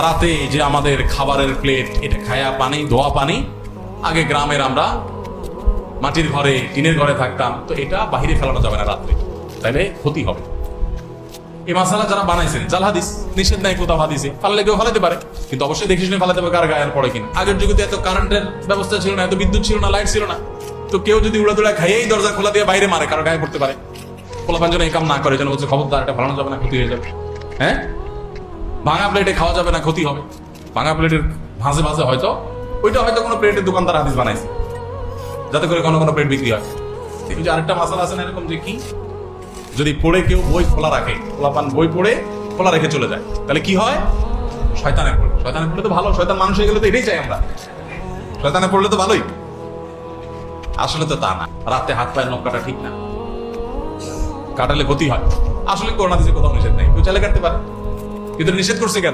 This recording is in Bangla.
রাতে যে আমাদের খাবারের প্লেট, এটা খায়া পানি, ধোয়া পানি, আগে গ্রামের আমরা মাটির ঘরে, টিনের ঘরে থাকতাম, তো এটা বাহিরে ফেলানো যাবে না রাত্রে, তাইলে ক্ষতি হবে। এই মাসালা যারা বানাইছেন, জাল হাদিস, নিষেধ নাই কোথাও হাদিসে, ফালালে কেউ ফালাতে পারে, কিন্তু অবশ্যই দেখে শুনে ফালাতে হবে কার গায়ের পড়ে কিনা। আগের যুগে তো এত কারেন্টের ব্যবস্থা ছিল না, এত বিদ্যুৎ ছিল না, লাইট ছিল না, তো কেউ যদি উড়াদুড়া খাইয়েই দরজা খোলা দিয়ে বাইরে মারে, কারো গায়ে পড়তে পারে। পোলাপান যেন এই কাম না করে, যেন বলছে খবরদার এটা ফালানো যাবে না, ক্ষতি হয়ে যাবে। হ্যাঁ, ভাঙা প্লেটে খাওয়া যাবে না, ক্ষতি হবে। ভাঙা প্লেটের ভাঁজে ভাঁজে হয়তো ওইটা হয়তো কোনো প্লেটের দোকানদার হাদিস বানাইছে, যাতে করে কোনো কোনো প্লেট বিক্রি হয়। এই যে আরেকটা মাসালা আছে না এরকম, যে কি যদি পড়ে কেউ বই খোলা রাখে, পোলাপান বই পড়ে খোলা রেখে চলে যায়, তাহলে কি হয়? শয়তানে পড়ে। শয়তানে পড়লে তো ভালো, শয়তান মানুষ হয়ে গেলে তো এটাই চাই আমরা, শয়তানে পড়লে তো ভালোই। আসলে তো তা না, রাতে হাত পায়ের নখ কাটা ঠিক না, কাটালে ক্ষতি হয়। আসলে করোনা দিতে কোথাও নিষেধ নেই, কেউ চাইলে কাটতে পারে, কিন্তু নিষেধ করছে কেন?